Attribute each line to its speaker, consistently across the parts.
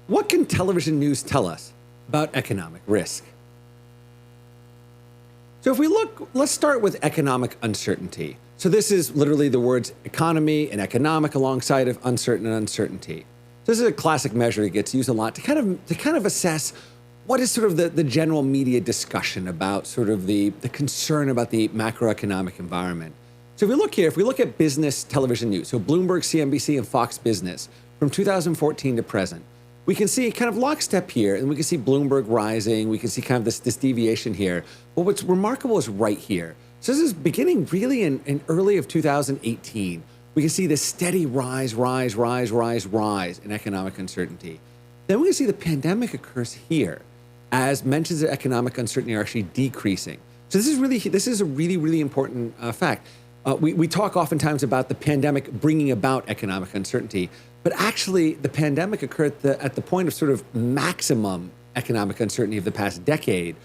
Speaker 1: What can television news tell us about economic risk? So if we look, let's start with economic uncertainty. So this is literally the words economy and economic alongside of uncertain and uncertainty. So this is a classic measure that gets used a lot to kind of assess what is sort of the general media discussion about sort of the concern about the macroeconomic environment. So if we look here, if we look at business television news, so Bloomberg, CNBC, and Fox Business from 2014 to present, we can see kind of lockstep here, and we can see Bloomberg rising. We can see kind of this deviation here. But what's remarkable is right here. So this is beginning really in early of 2018. We can see this steady rise in economic uncertainty. Then we can see the pandemic occurs here as mentions of economic uncertainty are actually decreasing. So this is a really important fact. We talk oftentimes about the pandemic bringing about economic uncertainty, but actually the pandemic occurred at the point of sort of maximum economic uncertainty of the past decade.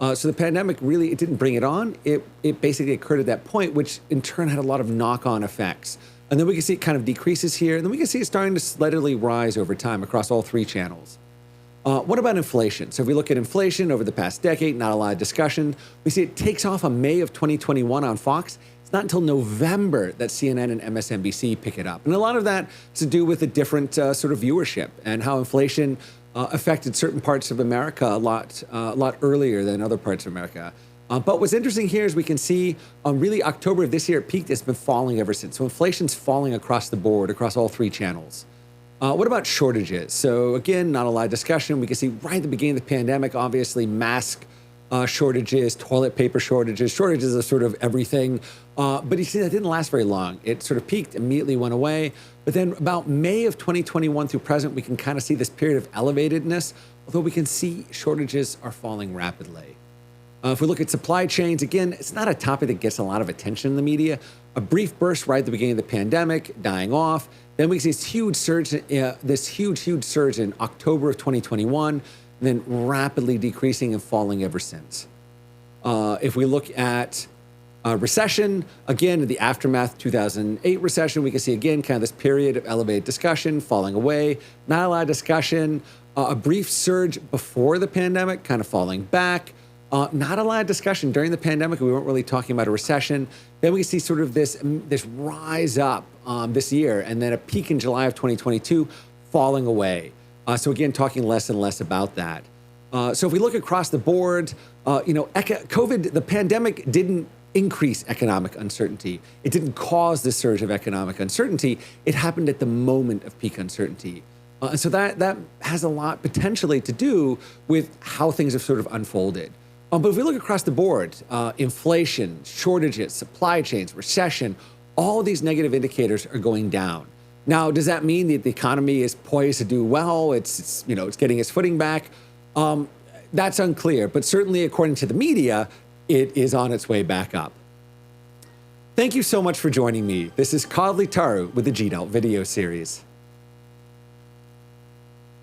Speaker 1: So the pandemic really, it didn't bring it on. It basically occurred at that point, which in turn had a lot of knock-on effects. And then we can see it kind of decreases here, and then we can see it starting to steadily rise over time across all three channels. What about inflation? So if we look at inflation over the past decade, not a lot of discussion. We see it takes off on May of 2021 on Fox. It's not until November that CNN and MSNBC pick it up. And a lot of that has to do with the different sort of viewership and how inflation affected certain parts of America a lot earlier than other parts of America. But what's interesting here is we can see really October of this year it peaked. It's been falling ever since. So inflation's falling across the board, across all three channels. What about shortages? So again, not a lot of discussion. We can see right at the beginning of the pandemic, obviously mask shortages, toilet paper shortages of sort of everything. But you see that didn't last very long. It sort of peaked, immediately went away. But then about May of 2021 through present, we can kind of see this period of elevatedness, although we can see shortages are falling rapidly. If we look at supply chains, again, it's not a topic that gets a lot of attention in the media. A brief burst right at the beginning of the pandemic, dying off. Then we see this huge surge in October of 2021, and then rapidly decreasing and falling ever since. If we look at recession, again, in the aftermath 2008 recession, we can see again kind of this period of elevated discussion, falling away, not a lot of discussion. A brief surge before the pandemic, kind of falling back. Not a lot of discussion during the pandemic. We weren't really talking about a recession. Then we see sort of this rise up this year, and then a peak in July of 2022, falling away. So again, talking less and less about that. So if we look across the board, COVID, the pandemic didn't increase economic uncertainty. It didn't cause the surge of economic uncertainty. It happened at the moment of peak uncertainty. And so that has a lot potentially to do with how things have sort of unfolded. But if we look across the board, inflation, shortages, supply chains, recession, all of these negative indicators are going down. Now, does that mean that the economy is poised to do well? It's getting its footing back? That's unclear, but certainly according to the media, it is on its way back up. Thank you so much for joining me. This is Kadli Taru with the GDELT Video Series.